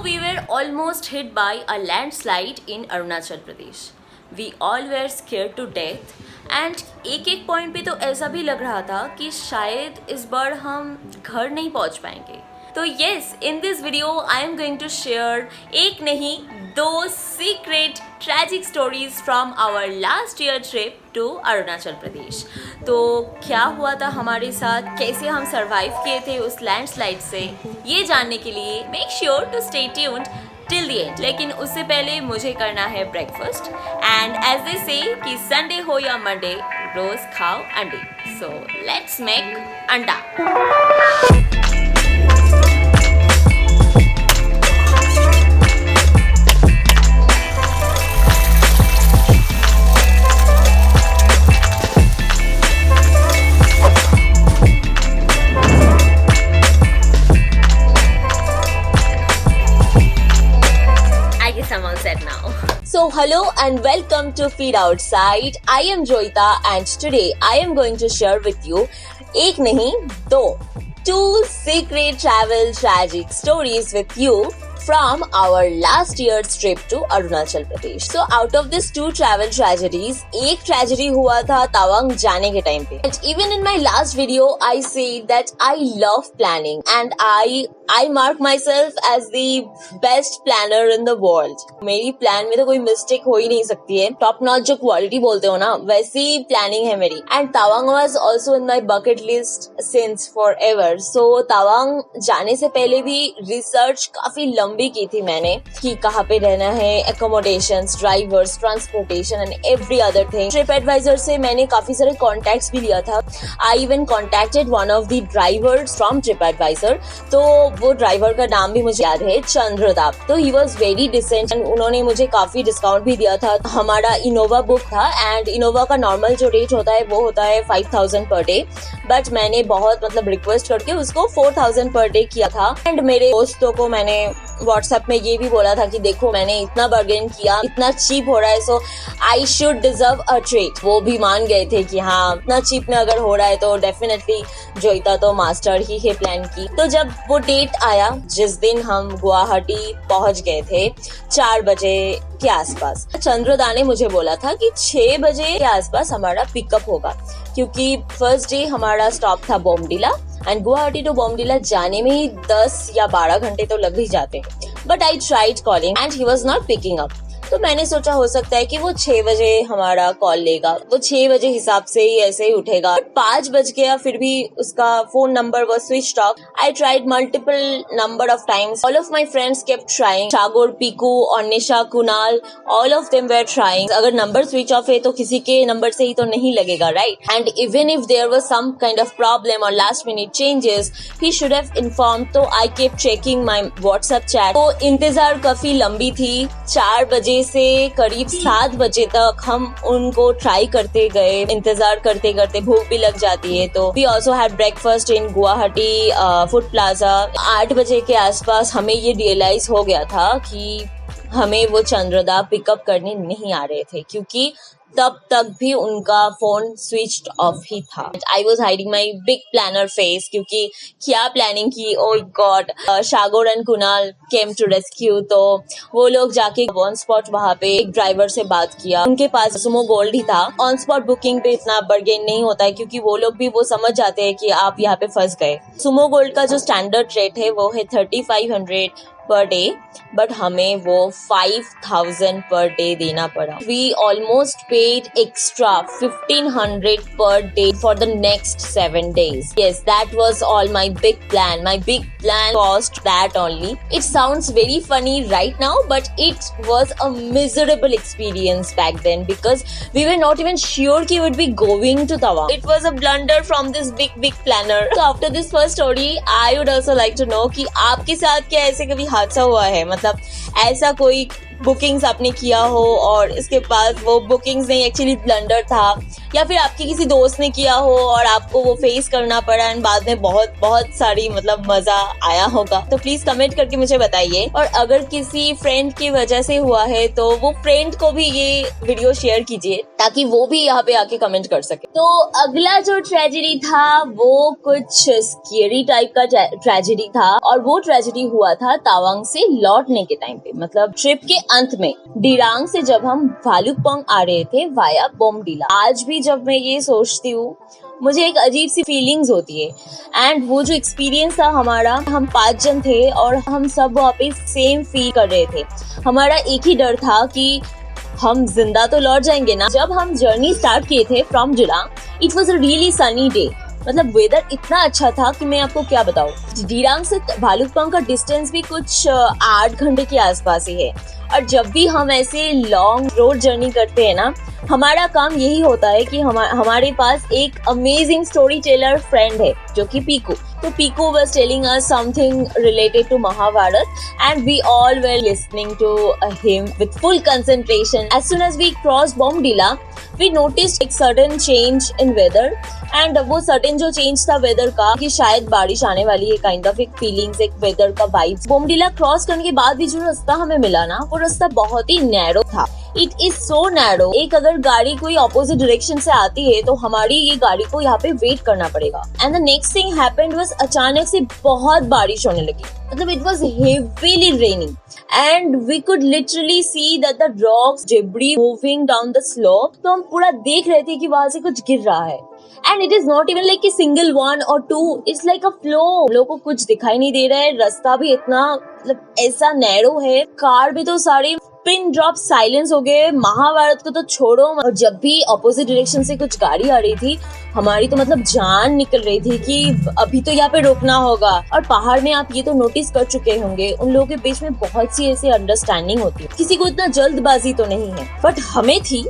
we were almost hit by a landslide in Arunachal Pradesh. We all were scared to death and एक एक point पे तो ऐसा भी लग रहा था कि शायद इस बार हम घर नहीं पहुंच पाएंगे. तो yes, in this video I am going to share एक नहीं दो secret tragic stories from our last year trip to Arunachal Pradesh. तो क्या हुआ था हमारे साथ, कैसे हम सरवाइव किए थे उस लैंडस्लाइड से, ये जानने के लिए make sure to stay tuned till the end. लेकिन उससे पहले मुझे करना है ब्रेकफास्ट एंड एज दे से कि संडे हो या मंडे रोज खाओ अंडे. सो लेट्स मेक अंडा. So hello and welcome to Feed Outside. I am Joyita and today I am going to share with you एक नहीं दो two secret travel tragic stories with you from our last year's trip to Arunachal Pradesh. So out of these two travel tragedies, एक tragedy हुआ था तवांग जाने के time पे. And even in my last video, I say that I love planning and I mark myself as the best planner in the world. मेरी plan में तो कोई मिस्टेक हो ही नहीं सकती है. टॉप नॉच जो क्वालिटी बोलते हो ना, वैसी प्लानिंग है मेरी. And Tawang was also in my bucket list since forever. So Tawang जाने से पहले भी रिसर्च काफी लंबी की थी मैंने कि कहाँ पे रहना है, accommodations, drivers, transportation and every other thing. TripAdvisor से मैंने काफी सारे कॉन्टेक्ट्स भी लिया था. I even contacted one of the drivers from TripAdvisor. तो वो ड्राइवर का नाम भी मुझे याद है, चंद्रदाप. तो he was very decent and उन्होंने मुझे काफी डिस्काउंट भी दिया था. हमारा इनोवा बुक था एंड इनोवा का नॉर्मल जो रेट होता है वो होता है 5,000 पर डे. बट मैंने बहुत रिक्वेस्ट करके उसको 4,000 पर डे किया था. एंड मेरे दोस्तों को मैंने व्हाट्सएप में ये भी बोला था कि देखो मैंने इतना बार्गेन किया, इतना चीप हो रहा है, so I should deserve a treat. वो भी मान गए थे कि हाँ इतना चीप में अगर हो रहा है तो डेफिनेटली जोईता तो मास्टर ही है प्लान की. तो जब वो डेट आया जिस दिन हम गुवाहाटी पहुंच गए थे 4 बजे के आसपास, चंद्रदा ने मुझे बोला था कि 6 बजे के आसपास हमारा पिकअप होगा क्योंकि फर्स्ट डे हमारा स्टॉप था बोमडिला एंड गुवाहाटी टू बोमडिला जाने में ही 10 या 12 घंटे तो लग ही जाते हैं. But I tried calling and he was not picking up. तो मैंने सोचा हो सकता है कि वो 6 बजे हमारा कॉल लेगा, वो 6 बजे हिसाब से ही ऐसे ही उठेगा. 5 बज गया फिर भी उसका phone number was switched off. I tried multiple number of times. All of my friends kept trying. Sagar, Piku, Arnisha, Kunal, all of them were trying. अगर नंबर स्विच ऑफ है तो किसी के नंबर से ही तो नहीं लगेगा, right? And even if there was some kind of problem और last minute changes he should have inform. तो I kept checking my WhatsApp chat. तो इंतजार काफी लंबी थी. 4 बजे से करीब 7 बजे तक हम उनको ट्राई करते गए. इंतजार करते करते भूख भी लग जाती है. तो we also had breakfast in Guwahati food plaza. 8 बजे के आसपास हमें ये रियलाइज हो गया था कि हमें वो चंद्रदा पिकअप करने नहीं आ रहे थे क्योंकि तब तक भी उनका फोन स्विच्ड ऑफ ही था. I was hiding my big planner face क्योंकि क्या प्लानिंग की. Oh God. Sagar and Kunal came to rescue. तो वो लोग जाके ऑन स्पॉट वहाँ पे एक ड्राइवर से बात किया. उनके पास सुमो गोल्ड ही था. ऑन स्पॉट बुकिंग पे इतना बर्गेन नहीं होता है क्योंकि वो लोग भी वो समझ जाते हैं कि आप यहाँ पे फंस गए. सुमो गोल्ड का जो स्टैंडर्ड रेट है वो है 3,500 पर डे, बट हमें वो 5,000 पर डे देना पड़ा. We almost paid extra 1,500 per day for the next 7 days. Yes, that was all my big plan. My big plan cost that only. It sounds very funny right now, but it was a miserable experience back then because we were not even sure कि we would be going to Tawang. It was a blunder from this big planner. So after this first story, I would also like to know कि आपके साथ क्या ऐसे कभी हादसा हुआ है? मतलब ऐसा कोई बुकिंग्स आपने किया हो और इसके पास वो बुकिंग्स नहीं एक्चुअली ब्लंडर था, या फिर आपके किसी दोस्त ने किया हो और आपको वो फेस करना पड़ा एंड बाद में बहुत बहुत सारी मतलब मजा आया होगा, तो प्लीज कमेंट करके मुझे बताइए। और अगर किसी फ्रेंड की वजह से हुआ है तो वो फ्रेंड को भी ये वीडियो शेयर कीजिए ताकि वो भी यहाँ पे आके कमेंट कर सके। तो अगला जो ट्रेजेडी था वो कुछ स्केरी टाइप का ट्रेजेडी था, और वो ट्रेजेडी हुआ था तावांग से लौटने के टाइम पे, मतलब ट्रिप के अंत में दिरांग से जब हम भालुकपोंग आ रहे थे वाया बोमडिला। आज भी जब मैं ये सोचती हूँ मुझे एक अजीब सी फीलिंग्स होती है। एंड वो जो एक्सपीरियंस था हमारा, हम 5 जन थे और हम सब वहाँ पे सेम फील कर रहे थे। हमारा एक ही डर था कि हम जिंदा तो लौट जाएंगे ना। जब हम जर्नी स्टार्ट किए थे from Dirang, it was a really sunny day, मतलब वेदर इतना अच्छा था कि मैं आपको क्या बताऊं। दिरांग से भालुकपोंग का डिस्टेंस भी कुछ 8 घंटे के आसपास ही है। और जब भी हम ऐसे लॉन्ग रोड जर्नी करते हैं ना, हमारा काम यही होता है कि हमारे पास एक अमेजिंग स्टोरी टेलर फ्रेंड है जो कि पीकू। तो Piku was telling us something related to Mahabharat and we all were listening to him with full concentration. As soon as we cross Bomdila we noticed एक sudden change in weather and वो sudden जो change था weather का कि शायद बारिश आने वाली है, kind of एक feelings, एक weather का vibes। बोमडिला क्रॉस करने के बाद भी जो रास्ता हमें मिला ना, वो रास्ता बहुत ही नैरो था। It is so narrow। एक अगर गाड़ी कोई opposite direction से आती है तो हमारी ये गाड़ी को यहाँ पे वेट करना पड़ेगा। And the next thing happened was अचानक से बहुत बारिश होने लगी, मतलब it was heavily raining and we could literally see that the rocks debris moving down the slope। तो हम पूरा देख रहे थे कि वहां से कुछ गिर रहा है। And it is not even like a single one or two, it's like a flow। लोगों को कुछ दिखाई नहीं दे रहा है, रास्ता भी इतना मतलब ऐसा नैरो है, कार भी तो सारे पिन ड्रॉप साइलेंस हो गए। महाभारत को तो छोड़ो, और जब भी ऑपोजिट डायरेक्शन से कुछ गाड़ी आ रही थी हमारी तो मतलब जान निकल रही थी कि अभी तो यहाँ पे रोकना होगा। और पहाड़ में आप ये तो नोटिस कर चुके होंगे, उन लोगों के बीच में बहुत सी ऐसी अंडरस्टैंडिंग होती है, किसी को इतना जल्दबाजी तो नहीं है, बट हमें थी।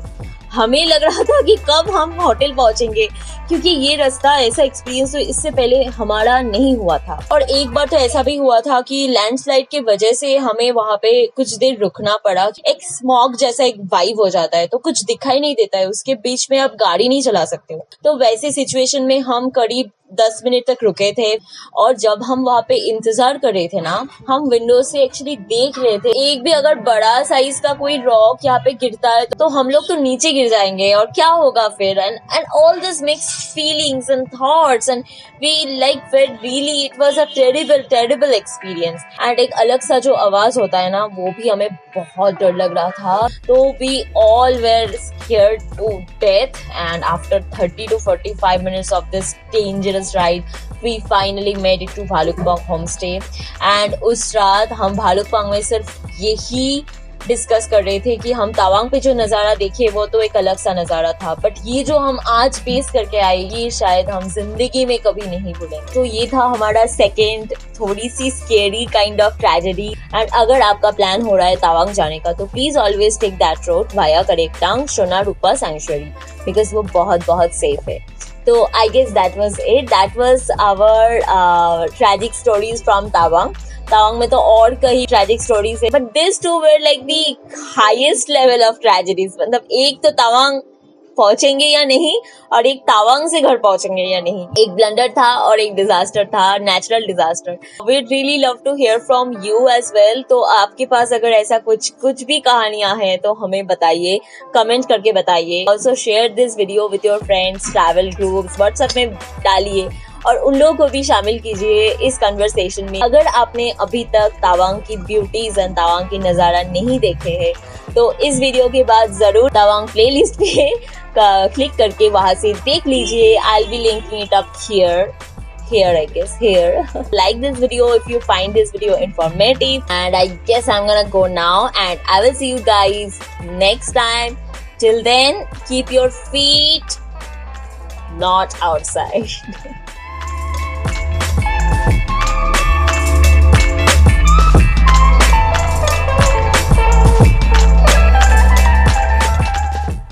हमें लग रहा था कि कब हम होटल पहुंचेंगे, क्योंकि ये रास्ता ऐसा एक्सपीरियंस तो इससे पहले हमारा नहीं हुआ था। और एक बार तो ऐसा भी हुआ था कि लैंडस्लाइड की वजह से हमें वहां पे कुछ देर रुकना पड़ा। एक स्मॉग जैसा एक वाइब हो जाता है, तो कुछ दिखाई नहीं देता है, उसके बीच में आप गाड़ी नहीं चला सकते हो। तो वैसे सिचुएशन में हम करीब 10 मिनट तक रुके थे। और जब हम वहाँ पे इंतजार कर रहे थे ना, हम विंडो से एक्चुअली देख रहे थे एक भी अगर बड़ा साइज का कोई रॉक यहाँ पे गिरता है तो हम लोग तो नीचे गिर जाएंगे और क्या होगा फिर। And all this mix feelings and thoughts and we like felt really it was a terrible experience. And एक अलग सा जो आवाज होता है ना, वो भी हमें बहुत डर लग रहा था। तो we all were scared to death and after 30 to 45 minutes of this dangerous ride we finally made it to Bhalukpong homestay। and उस रात हम भालुकपोंग में सिर्फ यही डिस्कस कर रहे थे कि हम तावांग पे जो नजारा देखे वो तो एक अलग सा नजारा था, बट ये जो हम आज फेस करके आए ये शायद हम जिंदगी में कभी नहीं भूलेंगे। तो ये था हमारा सेकेंड थोड़ी सी scary kind of tragedy. And अगर आपका प्लान हो रहा है तावांग जाने का तो please always take that road via करेक्टांग शोनारुपा सैंक्चुअरी, बिकॉज वो बहुत बहुत सेफ है। तो I guess that was it, that was our tragic stories from Tawang. Tawang में तो और कई ट्रेजिक स्टोरीज है, but this two were like the highest level of tragedies. मतलब एक तो तावांग पहुंचेंगे या नहीं, और एक तावांग से घर पहुंचेंगे या नहीं। एक ब्लंडर था और एक डिजास्टर था, natural disaster. We really love to hear from you as well. तो आपके पास अगर ऐसा कुछ भी कहानियां हैं तो हमें बताइए, कमेंट करके बताइए। Also share this video with your friends, travel groups, WhatsApp में डालिए और उन लोगों को भी शामिल कीजिए इस कन्वर्सेशन में। अगर आपने अभी तक तावांग की ब्यूटीज एंड तावांग की नजारा नहीं देखे हैं तो इस वीडियो के बाद जरूर तावांग प्लेलिस्ट पे क्लिक करके वहां से देख लीजिए। I'll be linking it up here I guess here like this video if you find this video informative, and I guess I'm gonna go now and I will see you guys next time. Till then, keep your feet not outside.